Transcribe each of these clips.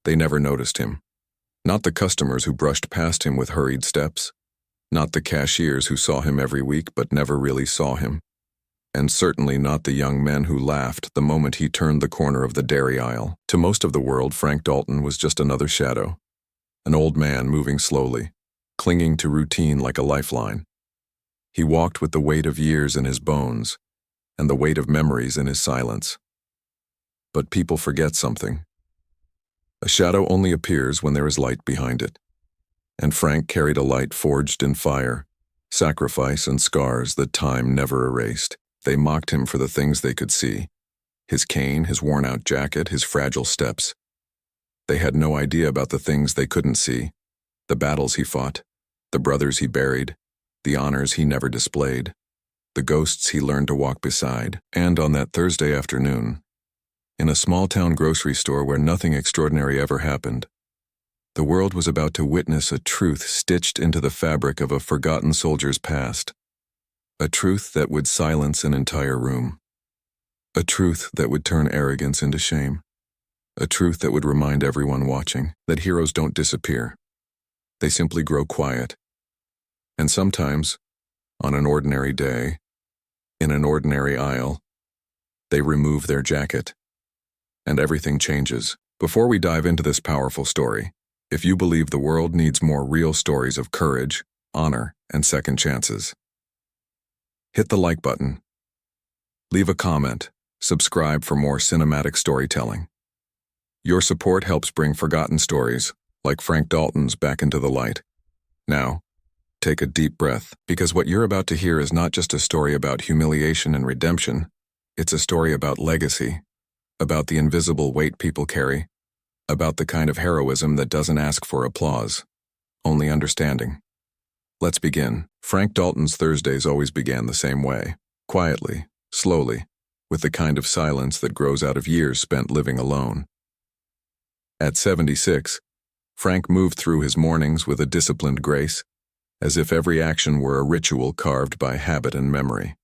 They never noticed him. Not the customers who brushed past him with hurried steps. Not the cashiers who saw him every week but never really saw him. And certainly not the young men who laughed the moment he turned the corner of the dairy aisle. To most of the world, Frank Dalton was just another shadow. An old man moving slowly, clinging to routine like a lifeline. He walked with the weight of years in his bones, and the weight of memories in his silence. But people forget something. A shadow only appears when there is light behind it. And Frank carried a light forged in fire, sacrifice and scars that time never erased. They mocked him for the things they could see. His cane, his worn-out jacket, his fragile steps. They had no idea about the things they couldn't see, the battles he fought, the brothers he buried, the honors he never displayed, the ghosts he learned to walk beside. And on that Thursday afternoon, in a small-town grocery store where nothing extraordinary ever happened, the world was about to witness a truth stitched into the fabric of a forgotten soldier's past. A truth that would silence an entire room. A truth that would turn arrogance into shame. A truth that would remind everyone watching that heroes don't disappear. They simply grow quiet. And sometimes, on an ordinary day, in an ordinary aisle, they remove their jacket. And everything changes. Before we dive into this powerful story, if you believe the world needs more real stories of courage, honor, and second chances, hit the like button. Leave a comment. Subscribe for more cinematic storytelling. Your support helps bring forgotten stories, like Frank Dalton's, back into the light. Now, take a deep breath, because what you're about to hear is not just a story about humiliation and redemption. It's a story about legacy, about the invisible weight people carry, about the kind of heroism that doesn't ask for applause, only understanding. Let's begin. Frank Dalton's Thursdays always began the same way, quietly, slowly, with the kind of silence that grows out of years spent living alone. At 76, Frank moved through his mornings with a disciplined grace, as if every action were a ritual carved by habit and memory.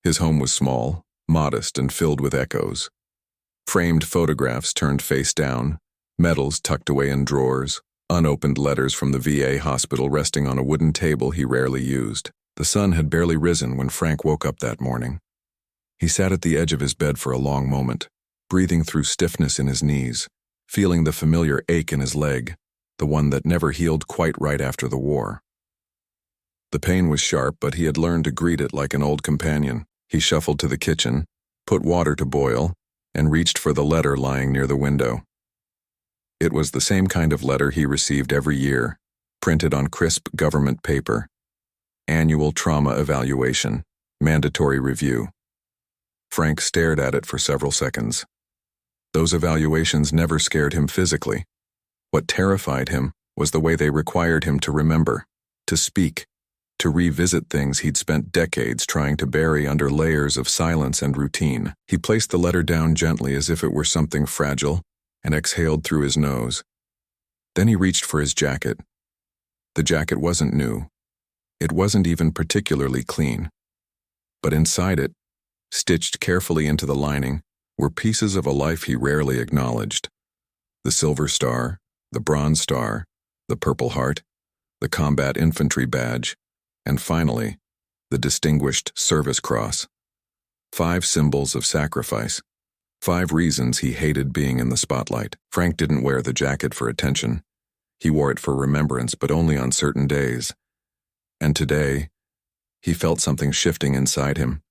His home was small, modest, and filled with echoes. Framed photographs turned face down, medals tucked away in drawers, unopened letters from the VA hospital resting on a wooden table he rarely used. The sun had barely risen when Frank woke up that morning. He sat at the edge of his bed for a long moment, breathing through stiffness in his knees, feeling the familiar ache in his leg, the one that never healed quite right after the war. The pain was sharp, but he had learned to greet it like an old companion. He shuffled to the kitchen, put water to boil, and reached for the letter lying near the window. It was the same kind of letter he received every year, printed on crisp government paper. Annual trauma evaluation, mandatory review. Frank stared at it for several seconds. Those evaluations never scared him physically. What terrified him was the way they required him to remember, to speak, to revisit things he'd spent decades trying to bury under layers of silence and routine. He placed the letter down gently as if it were something fragile, and exhaled through his nose. Then he reached for his jacket. The jacket wasn't new. It wasn't even particularly clean. But inside it, stitched carefully into the lining, were pieces of a life he rarely acknowledged. The Silver Star, the Bronze Star, the Purple Heart, the Combat Infantry Badge, and finally, the Distinguished Service Cross. 5 symbols of sacrifice. 5 reasons he hated being in the spotlight. Frank didn't wear the jacket for attention. He wore it for remembrance, but only on certain days. And today, he felt something shifting inside him.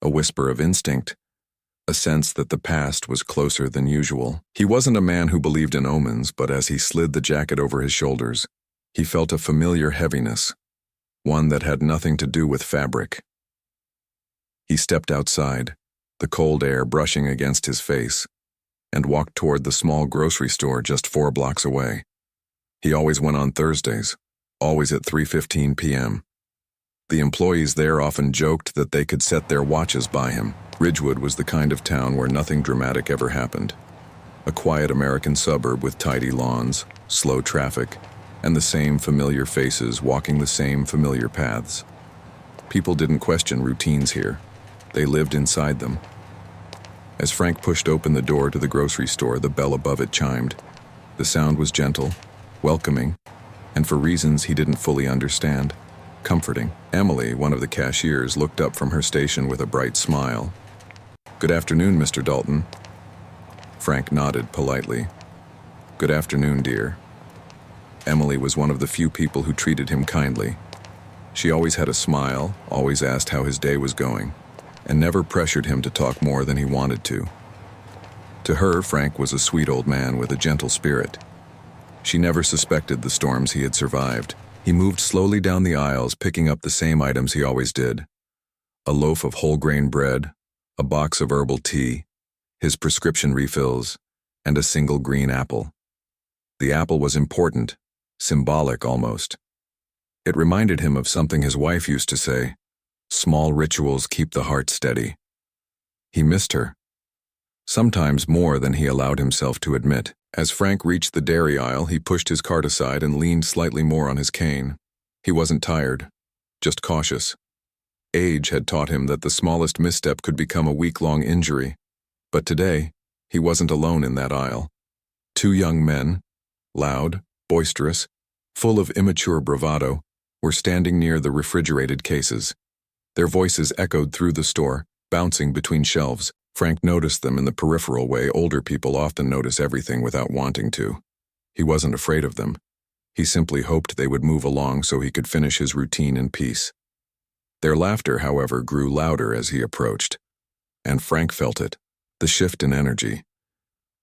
A whisper of instinct. A sense that the past was closer than usual. He wasn't a man who believed in omens, but as he slid the jacket over his shoulders, he felt a familiar heaviness, one that had nothing to do with fabric. He stepped outside, the cold air brushing against his face, and walked toward the small grocery store just 4 blocks away. He always went on Thursdays, always at 3:15 p.m. The employees there often joked that they could set their watches by him. Ridgewood was the kind of town where nothing dramatic ever happened. A quiet American suburb with tidy lawns, slow traffic, and the same familiar faces walking the same familiar paths. People didn't question routines here. They lived inside them. As Frank pushed open the door to the grocery store, the bell above it chimed. The sound was gentle, welcoming, and for reasons he didn't fully understand, comforting. Emily, one of the cashiers, looked up from her station with a bright smile. "Good afternoon, Mr. Dalton." Frank nodded politely. "Good afternoon, dear." Emily was one of the few people who treated him kindly. She always had a smile, always asked how his day was going, and never pressured him to talk more than he wanted to. To her, Frank was a sweet old man with a gentle spirit. She never suspected the storms he had survived. He moved slowly down the aisles, picking up the same items he always did: a loaf of whole grain bread, a box of herbal tea, his prescription refills, and a single green apple. The apple was important, symbolic almost. It reminded him of something his wife used to say: "Small rituals keep the heart steady." He missed her, sometimes more than he allowed himself to admit. As Frank reached the dairy aisle, he pushed his cart aside and leaned slightly more on his cane. He wasn't tired, just cautious. Age had taught him that the smallest misstep could become a week-long injury. But today, he wasn't alone in that aisle. Two young men, loud, boisterous, full of immature bravado, were standing near the refrigerated cases. Their voices echoed through the store, bouncing between shelves. Frank noticed them in the peripheral way older people often notice everything without wanting to. He wasn't afraid of them. He simply hoped they would move along so he could finish his routine in peace. Their laughter, however, grew louder as he approached, and Frank felt it, the shift in energy,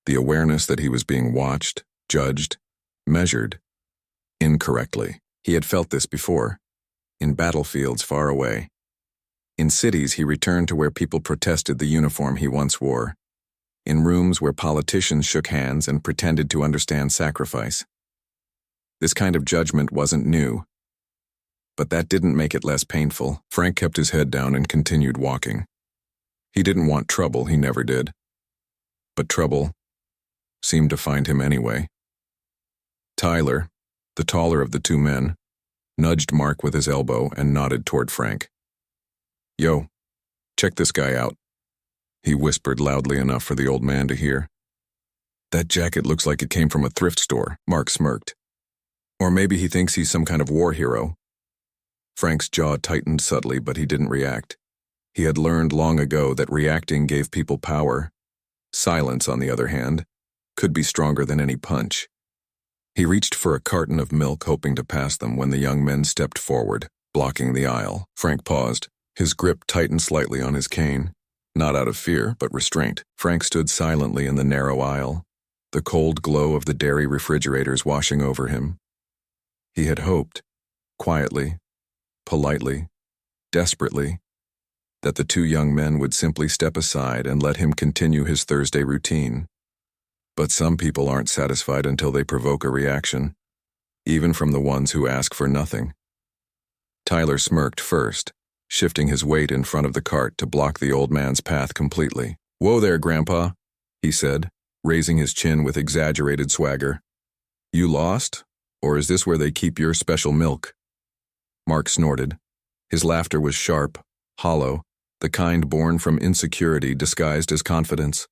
the awareness that he was being watched, judged, measured, incorrectly. He had felt this before, in battlefields far away. In cities, he returned to where people protested the uniform he once wore. In rooms where politicians shook hands and pretended to understand sacrifice. This kind of judgment wasn't new. But that didn't make it less painful. Frank kept his head down and continued walking. He didn't want trouble, he never did. But trouble seemed to find him anyway. Tyler, the taller of the two men, nudged Mark with his elbow and nodded toward Frank. "Yo, check this guy out," he whispered loudly enough for the old man to hear. "That jacket looks like it came from a thrift store," Mark smirked. "Or maybe he thinks he's some kind of war hero." Frank's jaw tightened subtly, but he didn't react. He had learned long ago that reacting gave people power. Silence, on the other hand, could be stronger than any punch. He reached for a carton of milk, hoping to pass them, when the young men stepped forward, blocking the aisle. Frank paused. His grip tightened slightly on his cane, not out of fear, but restraint. Frank stood silently in the narrow aisle, the cold glow of the dairy refrigerators washing over him. He had hoped, quietly, politely, desperately, that the two young men would simply step aside and let him continue his Thursday routine. But some people aren't satisfied until they provoke a reaction, even from the ones who ask for nothing. Tyler smirked first, shifting his weight in front of the cart to block the old man's path completely. "Whoa there, Grandpa," he said, raising his chin with exaggerated swagger. "You lost? Or is this where they keep your special milk?" Mark snorted. His laughter was sharp, hollow, the kind born from insecurity disguised as confidence.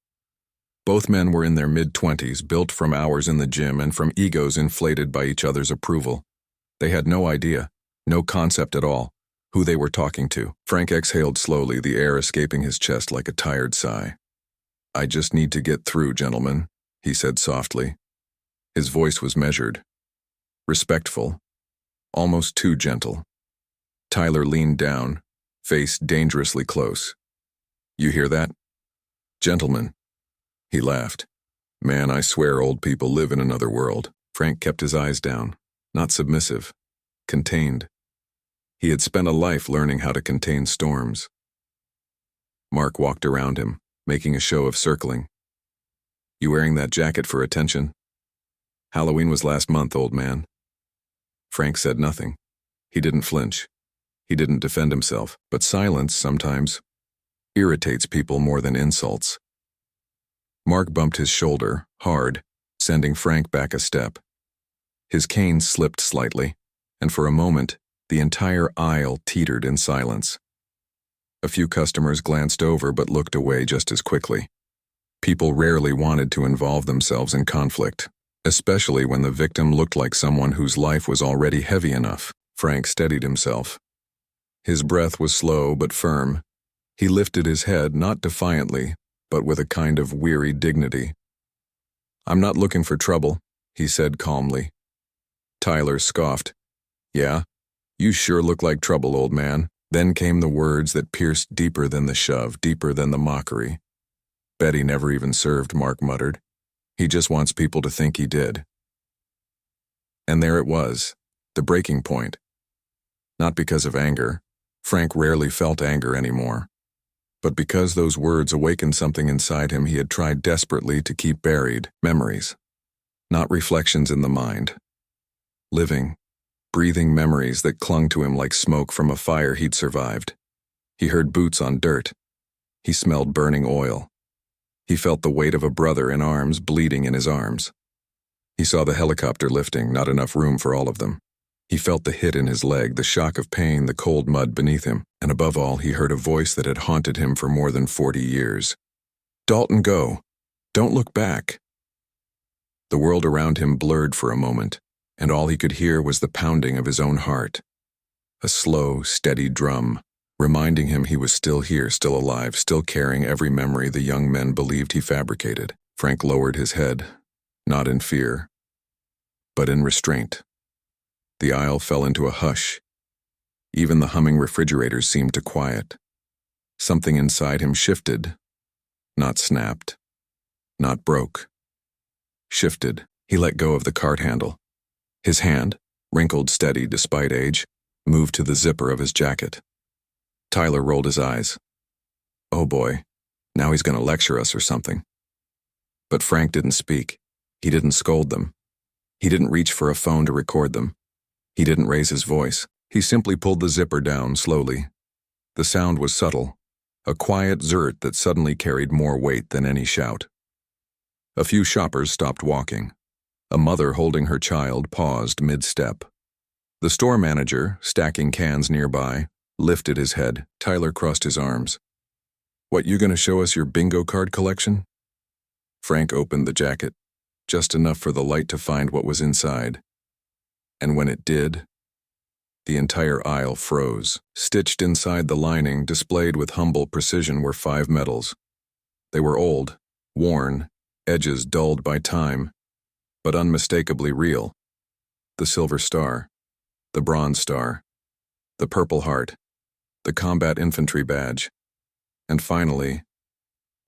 Both men were in their mid-20s, built from hours in the gym and from egos inflated by each other's approval. They had no idea, no concept at all, who they were talking to. Frank exhaled slowly, the air escaping his chest like a tired sigh. "I just need to get through, gentlemen," he said softly. His voice was measured, respectful, almost too gentle. Tyler leaned down, face dangerously close. "You hear that? Gentlemen." He laughed. "Man, I swear old people live in another world." Frank kept his eyes down, not submissive, contained. He had spent a life learning how to contain storms. Mark walked around him, making a show of circling. "You wearing that jacket for attention?" "Halloween was last month, old man." Frank said nothing. He didn't flinch. He didn't defend himself, but silence sometimes irritates people more than insults. Mark bumped his shoulder, hard, sending Frank back a step. His cane slipped slightly, and for a moment, the entire aisle teetered in silence. A few customers glanced over but looked away just as quickly. People rarely wanted to involve themselves in conflict. especially when the victim looked like someone whose life was already heavy enough. Frank steadied himself. His breath was slow but firm. He lifted his head, not defiantly, but with a kind of weary dignity. "I'm not looking for trouble," he said calmly. Tyler scoffed. "Yeah, you sure look like trouble, old man." Then came the words that pierced deeper than the shove, deeper than the mockery. "Bet he never even served," Mark muttered. "He just wants people to think he did." And there it was, the breaking point. Not because of anger. Frank rarely felt anger anymore. But because those words awakened something inside him he had tried desperately to keep buried. Memories. Not reflections in the mind. Living, breathing memories that clung to him like smoke from a fire he'd survived. He heard boots on dirt. He smelled burning oil. He felt the weight of a brother in arms bleeding in his arms. He saw the helicopter lifting, not enough room for all of them. He felt the hit in his leg, the shock of pain, the cold mud beneath him, and above all, he heard a voice that had haunted him for more than 40 years. "Dalton, go. Don't look back." The world around him blurred for a moment, and all he could hear was the pounding of his own heart. A slow, steady drum, reminding him he was still here, still alive, still carrying every memory the young men believed he fabricated. Frank lowered his head, not in fear, but in restraint. The aisle fell into a hush. Even the humming refrigerators seemed to quiet. Something inside him shifted, not snapped, not broke. Shifted. He let go of the cart handle. His hand, wrinkled steady despite age, moved to the zipper of his jacket. Tyler rolled his eyes. Oh boy, now he's going to lecture us or something. But Frank didn't speak. He didn't scold them. He didn't reach for a phone to record them. He didn't raise his voice. He simply pulled the zipper down slowly. The sound was subtle, a quiet zert that suddenly carried more weight than any shout. A few shoppers stopped walking. A mother holding her child paused mid-step. The store manager, stacking cans nearby, lifted his head. Tyler crossed his arms. "What, you gonna show us your bingo card collection?" Frank opened the jacket, just enough for the light to find what was inside. And when it did, the entire aisle froze. Stitched inside the lining, displayed with humble precision, were 5 medals. They were old, worn, edges dulled by time, but unmistakably real. The Silver Star, the Bronze Star, the Purple Heart, the Combat Infantry Badge, and finally,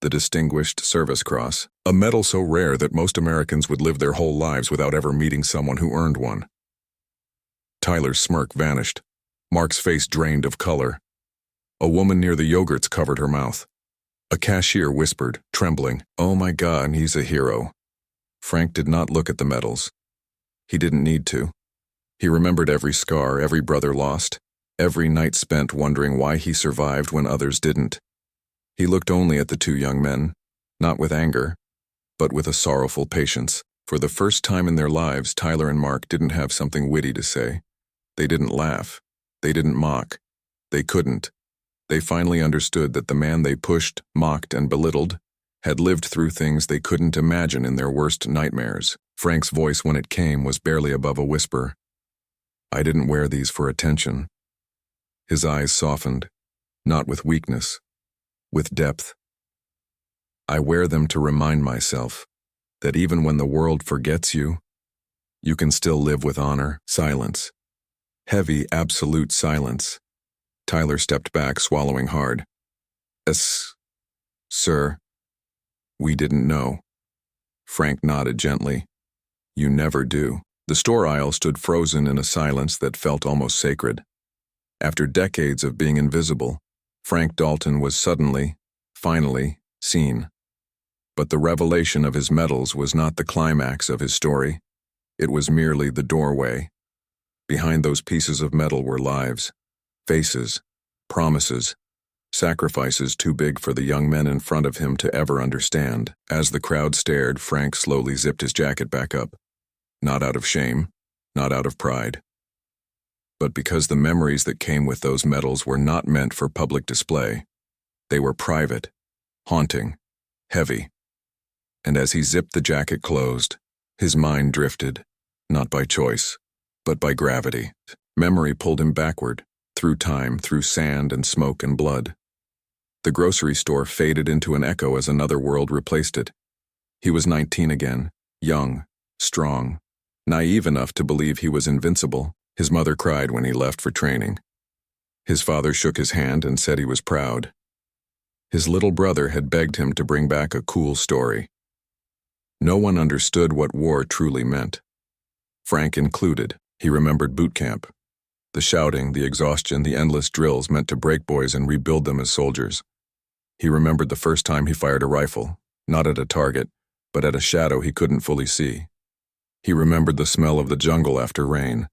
the Distinguished Service Cross, a medal so rare that most Americans would live their whole lives without ever meeting someone who earned one. Tyler's smirk vanished. Mark's face drained of color. A woman near the yogurts covered her mouth. A cashier whispered, trembling, "Oh my God, he's a hero." Frank did not look at the medals. He didn't need to. He remembered every scar, every brother lost, every night spent wondering why he survived when others didn't. He looked only at the 2 young men, not with anger, but with a sorrowful patience. For the first time in their lives, Tyler and Mark didn't have something witty to say. They didn't laugh. They didn't mock. They couldn't. They finally understood that the man they pushed, mocked, and belittled had lived through things they couldn't imagine in their worst nightmares. Frank's voice, when it came, was barely above a whisper. "I didn't wear these for attention." His eyes softened, not with weakness, with depth. "I wear them to remind myself that even when the world forgets you, you can still live with honor." Silence. Heavy, absolute silence. Tyler stepped back, swallowing hard. Sir, we didn't know." Frank nodded gently. "You never do." The store aisle stood frozen in a silence that felt almost sacred. After decades of being invisible, Frank Dalton was suddenly, finally, seen. But the revelation of his medals was not the climax of his story. It was merely the doorway. Behind those pieces of metal were lives, faces, promises, sacrifices too big for the young men in front of him to ever understand. As the crowd stared, Frank slowly zipped his jacket back up. Not out of shame, not out of pride, but because the memories that came with those medals were not meant for public display. They were private, haunting, heavy. And as he zipped the jacket closed, His mind drifted, not by choice, but by gravity. Memory pulled him backward, through time, through sand and smoke and blood. The grocery store faded into an echo as another world replaced it. He was 19 again, young, strong, naive enough to believe he was invincible. His mother cried when he left for training. His father shook his hand and said he was proud. His little brother had begged him to bring back a cool story. No one understood what war truly meant. Frank included. He remembered boot camp. The shouting, the exhaustion, the endless drills meant to break boys and rebuild them as soldiers. He remembered the first time he fired a rifle, not at a target, but at a shadow he couldn't fully see. He remembered the smell of the jungle after rain,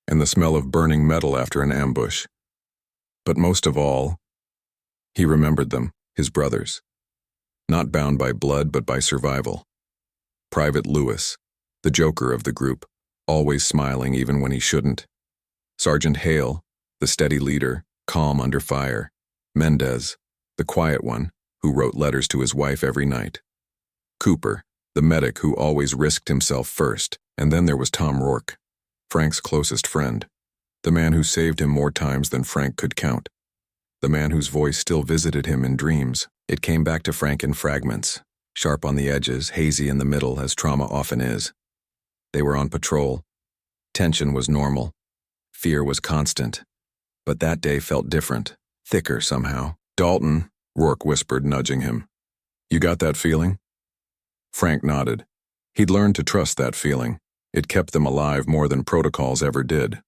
and the smell of burning metal after an ambush. But most of all, he remembered them, his brothers. Not bound by blood but by survival. Private Lewis, the joker of the group, always smiling even when he shouldn't. Sergeant Hale, the steady leader, calm under fire. Mendez, the quiet one, who wrote letters to his wife every night. Cooper, the medic who always risked himself first. And then there was Tom Rourke, Frank's closest friend. The man who saved him more times than Frank could count. The man whose voice still visited him in dreams. It came back to Frank in fragments, sharp on the edges, hazy in the middle, as trauma often is. They were on patrol. Tension was normal. Fear was constant. But that day felt different, thicker somehow. "Dalton," Rourke whispered, nudging him. "You got that feeling?" Frank nodded. He'd learned to trust that feeling. It kept them alive more than protocols ever did.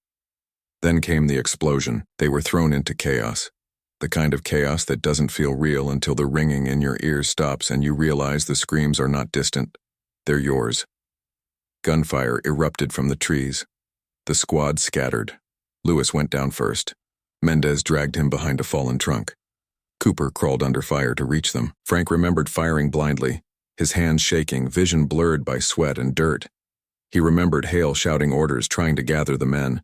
Then came the explosion. They were thrown into chaos. The kind of chaos that doesn't feel real until the ringing in your ears stops and you realize the screams are not distant. They're yours. Gunfire erupted from the trees. The squad scattered. Lewis went down first. Mendez dragged him behind a fallen trunk. Cooper crawled under fire to reach them. Frank remembered firing blindly, his hands shaking, vision blurred by sweat and dirt. He remembered Hale shouting orders, trying to gather the men.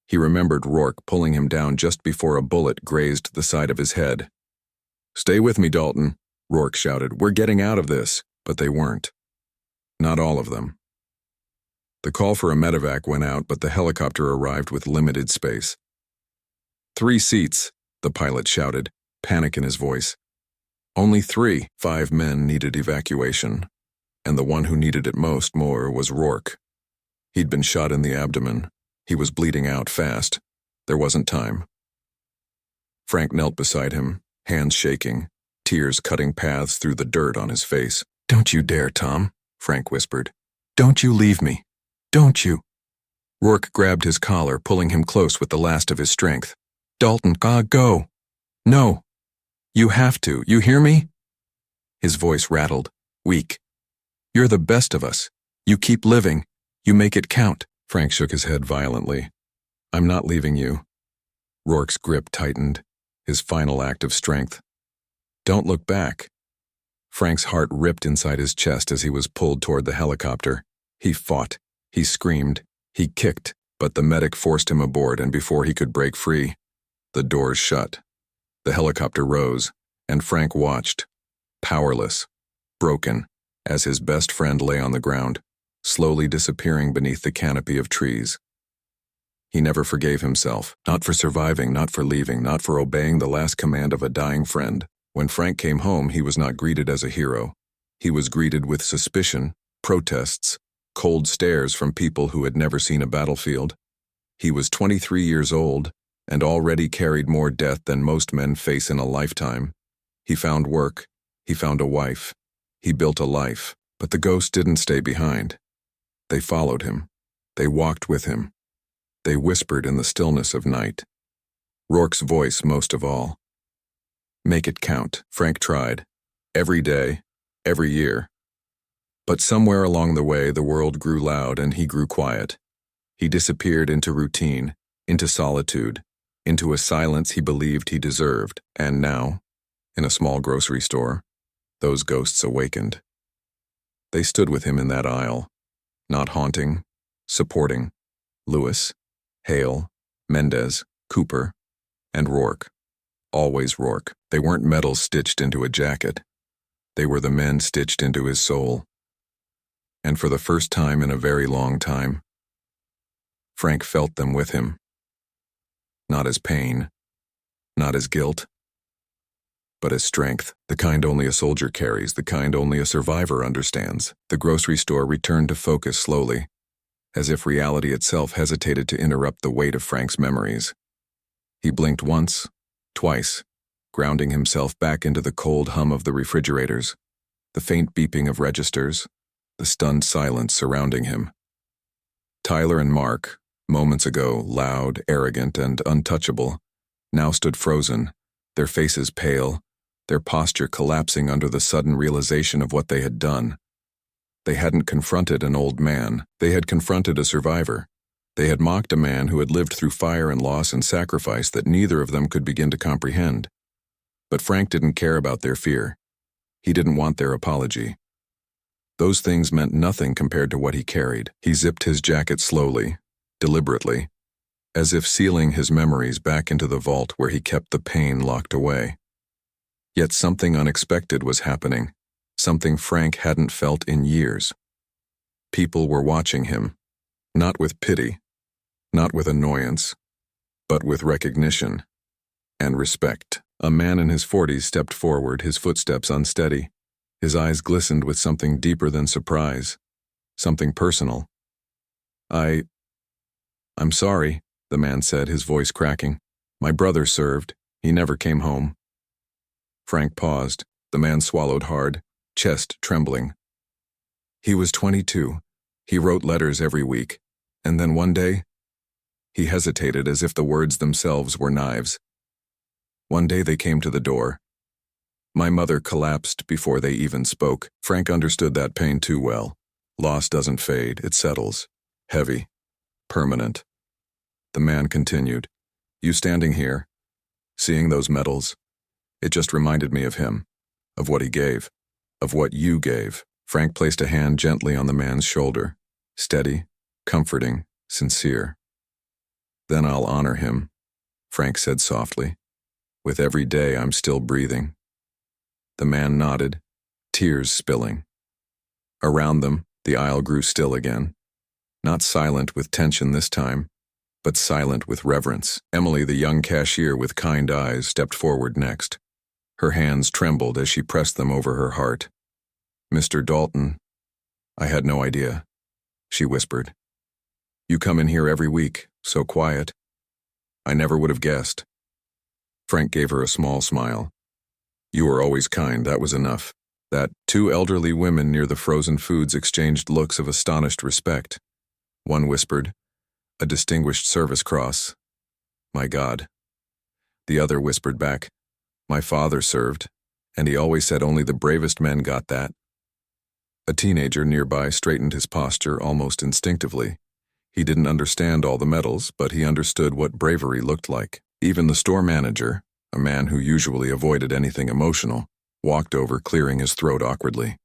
He remembered Rourke pulling him down just before a bullet grazed the side of his head. "Stay with me, Dalton," Rourke shouted. "We're getting out of this." But they weren't. Not all of them. The call for a medevac went out, but the helicopter arrived with limited space. "3 seats," the pilot shouted, panic in his voice. Only 3. 5 men needed evacuation, and the one who needed it most more was Rourke. He'd been shot in the abdomen. He was bleeding out fast. There wasn't time. Frank knelt beside him, hands shaking, tears cutting paths through the dirt on his face. "Don't you dare, Tom," Frank whispered. "Don't you leave me. Don't you." Rourke grabbed his collar, pulling him close with the last of his strength. "Dalton, go. No. You have to. You hear me?" His voice rattled, weak. "You're the best of us. You keep living. You make it count." Frank shook his head violently. "I'm not leaving you." Rourke's grip tightened, his final act of strength. "Don't look back." Frank's heart ripped inside his chest as he was pulled toward the helicopter. He fought. He screamed. He kicked, but the medic forced him aboard, and before he could break free, the doors shut. The helicopter rose, and Frank watched, powerless, broken, as his best friend lay on the ground, slowly disappearing beneath the canopy of trees. He never forgave himself, not for surviving, not for leaving, not for obeying the last command of a dying friend. When Frank came home, he was not greeted as a hero. He was greeted with suspicion, protests, cold stares from people who had never seen a battlefield. He was 23 years old and already carried more death than most men face in a lifetime. He found work. He found a wife. He built a life. But the ghosts didn't stay behind. They followed him. They walked with him. They whispered in the stillness of night. Rourke's voice most of all. Make it count, Frank tried. Every day, every year. But somewhere along the way, the world grew loud and he grew quiet. He disappeared into routine, into solitude, into a silence he believed he deserved. And now, in a small grocery store, those ghosts awakened. They stood with him in that aisle, not haunting, supporting. Lewis, Hale, Mendez, Cooper, and Rourke. Always Rourke. They weren't metals stitched into a jacket. They were the men stitched into his soul. And for the first time in a very long time, Frank felt them with him. Not as pain, not as guilt, but as strength, the kind only a soldier carries, the kind only a survivor understands. The grocery store returned to focus slowly, as if reality itself hesitated to interrupt the weight of Frank's memories. He blinked once, twice, grounding himself back into the cold hum of the refrigerators, the faint beeping of registers, the stunned silence surrounding him. Tyler and Mark, moments ago loud, arrogant, and untouchable, now stood frozen, their faces pale, their posture collapsing under the sudden realization of what they had done. They hadn't confronted an old man, they had confronted a survivor. They had mocked a man who had lived through fire and loss and sacrifice that neither of them could begin to comprehend. But Frank didn't care about their fear. He didn't want their apology. Those things meant nothing compared to what he carried. He zipped his jacket slowly, deliberately, as if sealing his memories back into the vault where he kept the pain locked away. Yet something unexpected was happening, something Frank hadn't felt in years. People were watching him, not with pity, not with annoyance, but with recognition and respect. A man in his 40s stepped forward, his footsteps unsteady. His eyes glistened with something deeper than surprise, something personal. I'm sorry, the man said, his voice cracking. My brother served. He never came home. Frank paused. The man swallowed hard, chest trembling. He was 22. He wrote letters every week. And then one day, he hesitated as if the words themselves were knives. One day they came to the door. My mother collapsed before they even spoke. Frank understood that pain too well. Loss doesn't fade, it settles. Heavy. Permanent. The man continued. You standing here, seeing those medals, it just reminded me of him, of what he gave, of what you gave. Frank placed a hand gently on the man's shoulder, steady, comforting, sincere. Then I'll honor him, Frank said softly. With every day I'm still breathing. The man nodded, tears spilling. Around them, the aisle grew still again. Not silent with tension this time, but silent with reverence. Emily, the young cashier with kind eyes, stepped forward next. Her hands trembled as she pressed them over her heart. Mr. Dalton, I had no idea, she whispered. You come in here every week, so quiet. I never would have guessed. Frank gave her a small smile. You were always kind, that was enough. That two elderly women near the frozen foods exchanged looks of astonished respect. One whispered, a distinguished service cross. My God. The other whispered back, my father served, and he always said only the bravest men got that. A teenager nearby straightened his posture almost instinctively. He didn't understand all the medals, but he understood what bravery looked like. Even the store manager, a man who usually avoided anything emotional, walked over, clearing his throat awkwardly.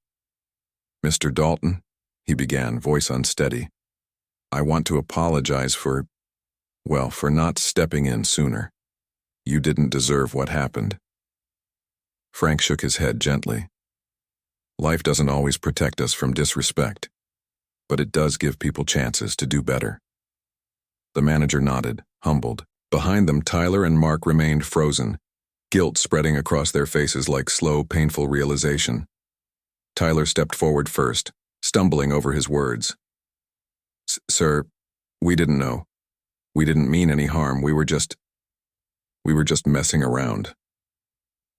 Mr. Dalton, he began, voice unsteady. I want to apologize for not stepping in sooner. You didn't deserve what happened. Frank shook his head gently. Life doesn't always protect us from disrespect, but it does give people chances to do better. The manager nodded, humbled. Behind them, Tyler and Mark remained frozen, guilt spreading across their faces like slow, painful realization. Tyler stepped forward first, stumbling over his words. Sir, we didn't know. We didn't mean any harm. We were just messing around.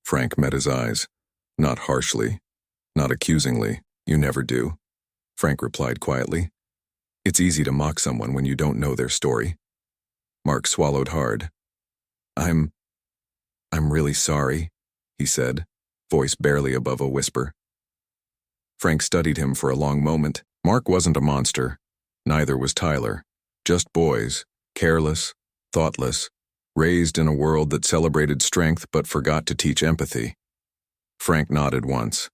Frank met his eyes, not harshly, not accusingly. You never do, Frank replied quietly. It's easy to mock someone when you don't know their story. Mark swallowed hard. I'm really sorry, he said, voice barely above a whisper. Frank studied him for a long moment. Mark wasn't a monster. Neither was Tyler. Just boys, careless, thoughtless, raised in a world that celebrated strength but forgot to teach empathy. Frank nodded once.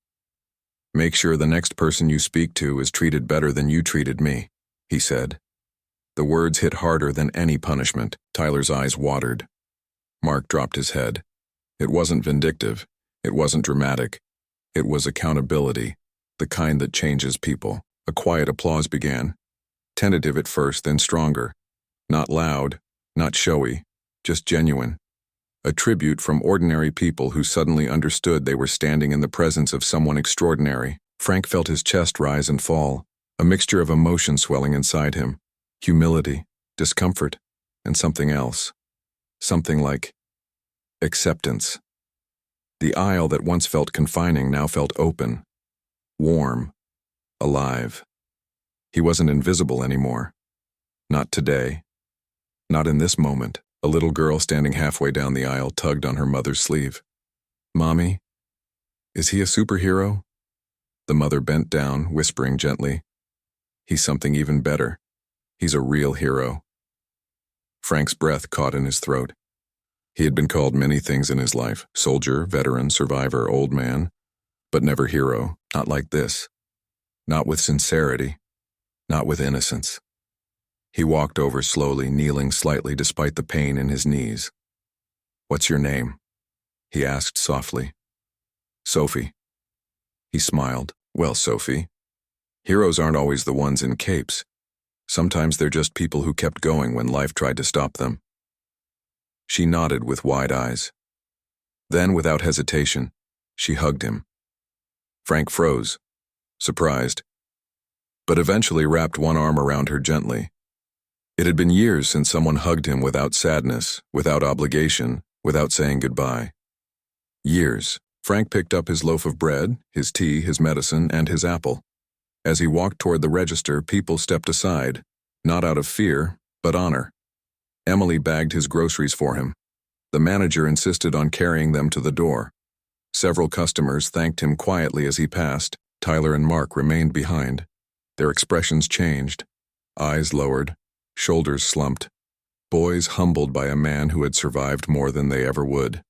Make sure the next person you speak to is treated better than you treated me, he said. The words hit harder than any punishment. Tyler's eyes watered. Mark dropped his head. It wasn't vindictive. It wasn't dramatic. It was accountability, the kind that changes people. A quiet applause began, tentative at first, then stronger. Not loud, not showy, just genuine. A tribute from ordinary people who suddenly understood they were standing in the presence of someone extraordinary. Frank felt his chest rise and fall, a mixture of emotion swelling inside him. Humility, discomfort, and something else. Something like acceptance. The aisle that once felt confining now felt open, warm, alive. He wasn't invisible anymore. Not today. Not in this moment. A little girl standing halfway down the aisle tugged on her mother's sleeve. "Mommy, is he a superhero?" The mother bent down, whispering gently, "He's something even better. He's a real hero." Frank's breath caught in his throat. He had been called many things in his life: soldier, veteran, survivor, old man, but never hero. Not like this. Not with sincerity. Not with innocence. He walked over slowly, kneeling slightly despite the pain in his knees. "What's your name?" he asked softly. "Sophie." He smiled. "Well, Sophie, heroes aren't always the ones in capes. Sometimes they're just people who kept going when life tried to stop them." She nodded with wide eyes. Then, without hesitation, she hugged him. Frank froze, surprised, but eventually wrapped one arm around her gently. It had been years since someone hugged him without sadness, without obligation, without saying goodbye. Years. Frank picked up his loaf of bread, his tea, his medicine, and his apple. As he walked toward the register, people stepped aside, not out of fear, but honor. Emily bagged his groceries for him. The manager insisted on carrying them to the door. Several customers thanked him quietly as he passed. Tyler and Mark remained behind. Their expressions changed. Eyes lowered, shoulders slumped. Boys humbled by a man who had survived more than they ever would.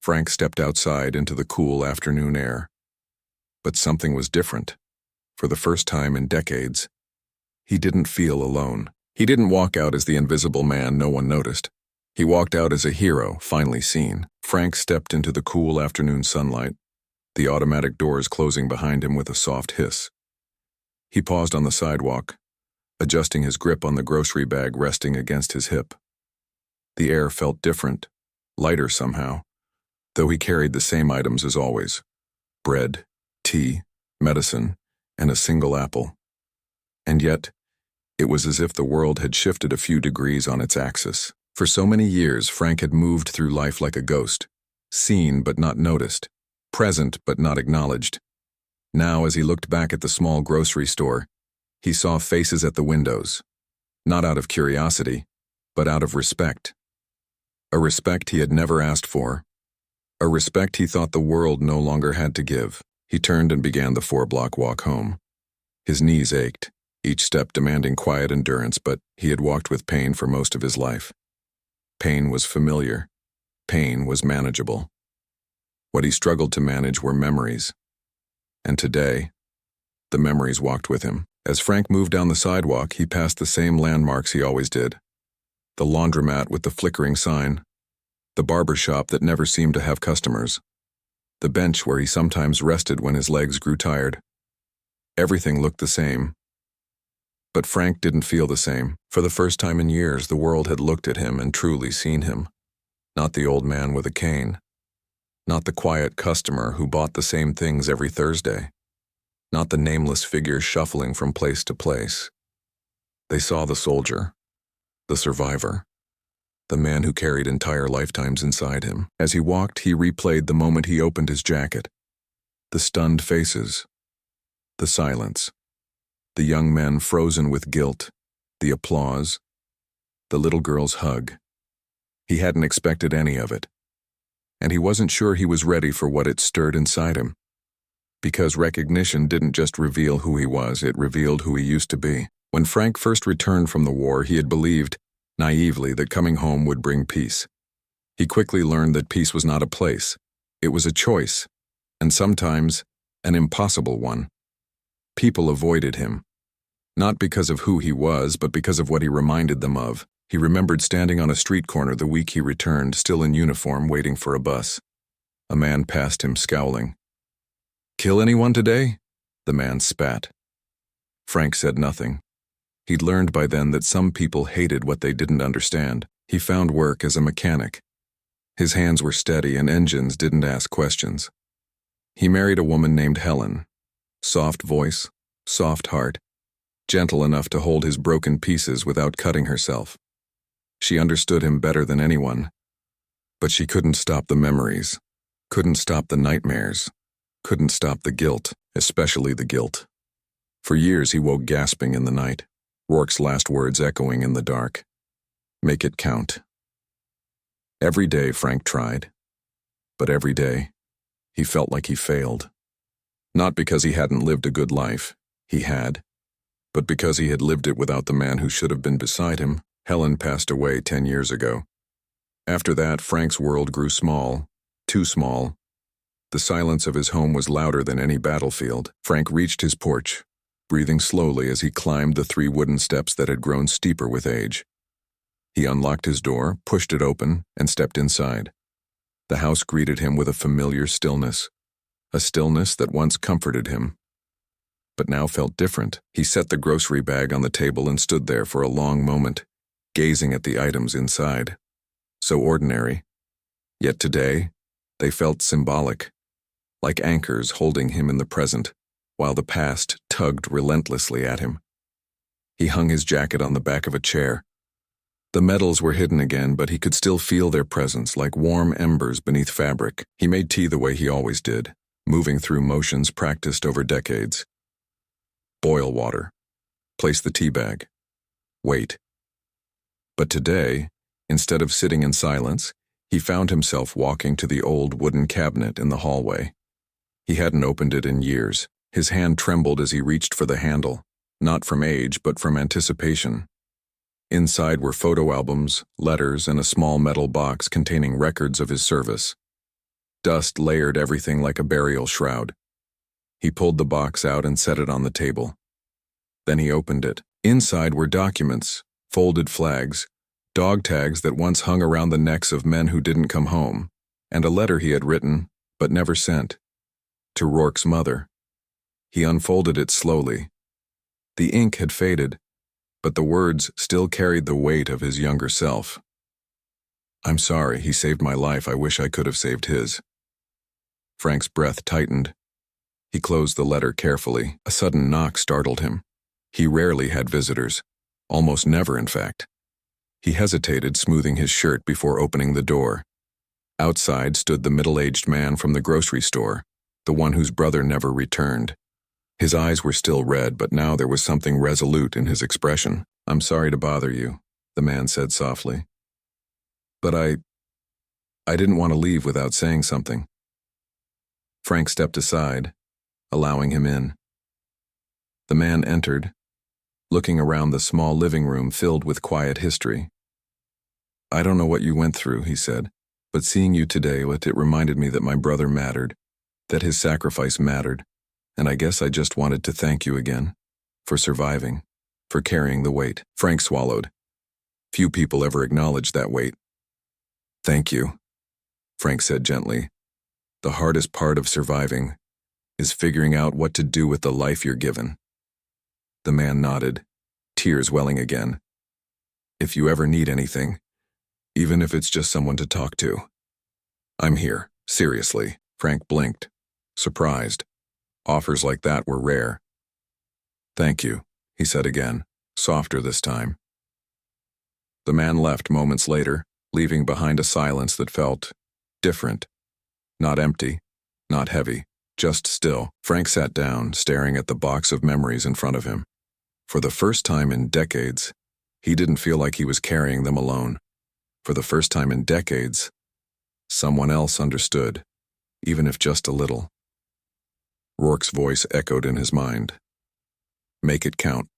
Frank stepped outside into the cool afternoon air. But something was different. For the first time in decades, he didn't feel alone. He didn't walk out as the invisible man no one noticed. He walked out as a hero, finally seen. Frank stepped into the cool afternoon sunlight, the automatic doors closing behind him with a soft hiss. He paused on the sidewalk, adjusting his grip on the grocery bag resting against his hip. The air felt different, lighter somehow, though he carried the same items as always: bread, tea, medicine, and a single apple. And yet, it was as if the world had shifted a few degrees on its axis. For so many years, Frank had moved through life like a ghost, seen but not noticed, present but not acknowledged. Now, as he looked back at the small grocery store, he saw faces at the windows, not out of curiosity, but out of respect. A respect he had never asked for. A respect he thought the world no longer had to give. He turned and began the 4-block walk home. His knees ached, each step demanding quiet endurance, but he had walked with pain for most of his life. Pain was familiar. Pain was manageable. What he struggled to manage were memories. And today, the memories walked with him. As Frank moved down the sidewalk, he passed the same landmarks he always did. The laundromat with the flickering sign, the barber shop that never seemed to have customers, the bench where he sometimes rested when his legs grew tired. Everything looked the same. But Frank didn't feel the same. For the first time in years, the world had looked at him and truly seen him. Not the old man with a cane. Not the quiet customer who bought the same things every Thursday. Not the nameless figure shuffling from place to place. They saw the soldier, the survivor, the man who carried entire lifetimes inside him. As he walked, he replayed the moment he opened his jacket. The stunned faces, the silence, the young men frozen with guilt, the applause, the little girl's hug. He hadn't expected any of it, and he wasn't sure he was ready for what it stirred inside him. Because recognition didn't just reveal who he was, it revealed who he used to be. When Frank first returned from the war, he had believed, naively, that coming home would bring peace. He quickly learned that peace was not a place. It was a choice, and sometimes an impossible one. People avoided him, not because of who he was, but because of what he reminded them of. He remembered standing on a street corner the week he returned, still in uniform, waiting for a bus. A man passed him, scowling. "Kill anyone today?" The man spat. Frank said nothing. He'd learned by then that some people hated what they didn't understand. He found work as a mechanic. His hands were steady and engines didn't ask questions. He married a woman named Helen. Soft voice, soft heart, gentle enough to hold his broken pieces without cutting herself. She understood him better than anyone, but she couldn't stop the memories, couldn't stop the nightmares, couldn't stop the guilt, especially the guilt. For years he woke gasping in the night, Rourke's last words echoing in the dark. Make it count. Every day Frank tried, but every day he felt like he failed. Not because he hadn't lived a good life, he had, but because he had lived it without the man who should have been beside him. Helen passed away 10 years ago. After that, Frank's world grew small, too small. The silence of his home was louder than any battlefield. Frank reached his porch, breathing slowly as he climbed the 3 wooden steps that had grown steeper with age. He unlocked his door, pushed it open, and stepped inside. The house greeted him with a familiar stillness, a stillness that once comforted him, but now felt different. He set the grocery bag on the table and stood there for a long moment, gazing at the items inside. So ordinary, yet today they felt symbolic, like anchors holding him in the present, while the past tugged relentlessly at him. He hung his jacket on the back of a chair. The metals were hidden again, but he could still feel their presence like warm embers beneath fabric. He made tea the way he always did, moving through motions practiced over decades. Boil water. Place the tea bag. Wait. But today, instead of sitting in silence, he found himself walking to the old wooden cabinet in the hallway. He hadn't opened it in years. His hand trembled as he reached for the handle, not from age, but from anticipation. Inside were photo albums, letters, and a small metal box containing records of his service. Dust layered everything like a burial shroud. He pulled the box out and set it on the table. Then he opened it. Inside were documents, folded flags, dog tags that once hung around the necks of men who didn't come home, and a letter he had written, but never sent, to Rourke's mother. He unfolded it slowly. The ink had faded, but the words still carried the weight of his younger self. "I'm sorry, he saved my life. I wish I could have saved his." Frank's breath tightened. He closed the letter carefully. A sudden knock startled him. He rarely had visitors, almost never in fact. He hesitated, smoothing his shirt before opening the door. Outside stood the middle-aged man from the grocery store, the one whose brother never returned. His eyes were still red, but now there was something resolute in his expression. "I'm sorry to bother you," the man said softly. "But I didn't want to leave without saying something." Frank stepped aside, allowing him in. The man entered, looking around the small living room filled with quiet history. "I don't know what you went through," he said, "but seeing you today, it reminded me that my brother mattered, that his sacrifice mattered, and I guess I just wanted to thank you again, for surviving, for carrying the weight." Frank swallowed. Few people ever acknowledged that weight. "Thank you," Frank said gently. "The hardest part of surviving is figuring out what to do with the life you're given." The man nodded, tears welling again. "If you ever need anything, even if it's just someone to talk to, I'm here, seriously." Frank blinked, surprised. Offers like that were rare. "Thank you," he said again, softer this time. The man left moments later, leaving behind a silence that felt different. Not empty, not heavy, just still. Frank sat down, staring at the box of memories in front of him. For the first time in decades, he didn't feel like he was carrying them alone. For the first time in decades, someone else understood, even if just a little. Rourke's voice echoed in his mind. "Make it count."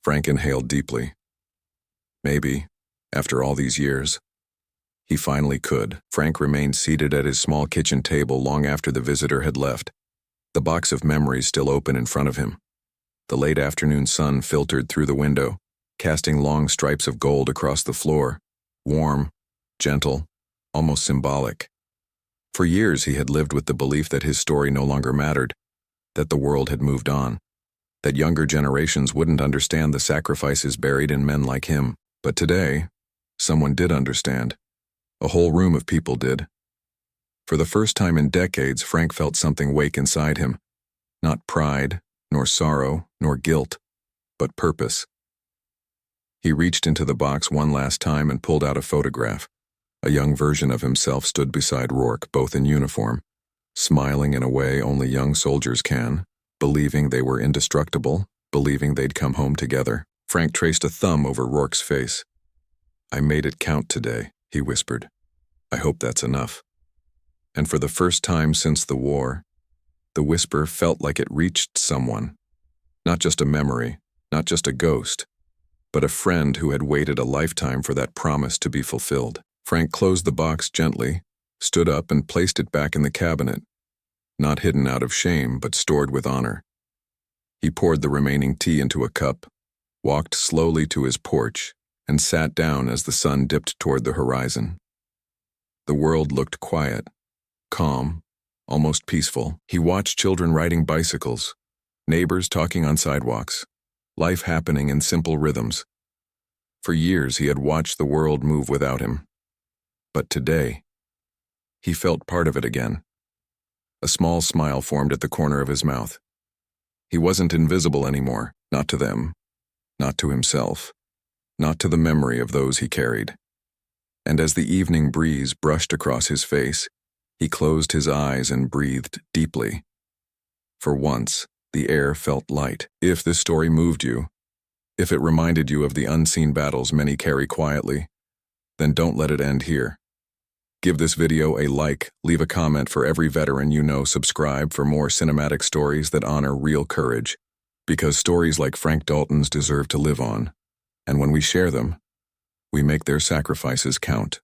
Frank inhaled deeply. Maybe, after all these years, he finally could. Frank remained seated at his small kitchen table long after the visitor had left, the box of memories still open in front of him. The late afternoon sun filtered through the window, casting long stripes of gold across the floor, warm, gentle, almost symbolic. For years he had lived with the belief that his story no longer mattered, that the world had moved on. that younger generations wouldn't understand the sacrifices buried in men like him. But today, someone did understand. A whole room of people did. For the first time in decades, Frank felt something wake inside him. Not pride, nor sorrow, nor guilt, but purpose. He reached into the box one last time and pulled out a photograph. A young version of himself stood beside Rourke, both in uniform, smiling in a way only young soldiers can, believing they were indestructible, believing they'd come home together. Frank traced a thumb over Rourke's face. "I made it count today," he whispered. "I hope that's enough." And for the first time since the war, the whisper felt like it reached someone. Not just a memory, not just a ghost, but a friend who had waited a lifetime for that promise to be fulfilled. Frank closed the box gently, stood up and placed it back in the cabinet, not hidden out of shame, but stored with honor. He poured the remaining tea into a cup, walked slowly to his porch, and sat down as the sun dipped toward the horizon. The world looked quiet, calm, almost peaceful. He watched children riding bicycles, neighbors talking on sidewalks, life happening in simple rhythms. For years he had watched the world move without him. But today, he felt part of it again. A small smile formed at the corner of his mouth. He wasn't invisible anymore, not to them, not to himself, not to the memory of those he carried. And as the evening breeze brushed across his face, he closed his eyes and breathed deeply. For once, the air felt light. If this story moved you, if it reminded you of the unseen battles many carry quietly, then don't let it end here. Give this video a like, leave a comment for every veteran you know, subscribe for more cinematic stories that honor real courage, because stories like Frank Dalton's deserve to live on, and when we share them, we make their sacrifices count.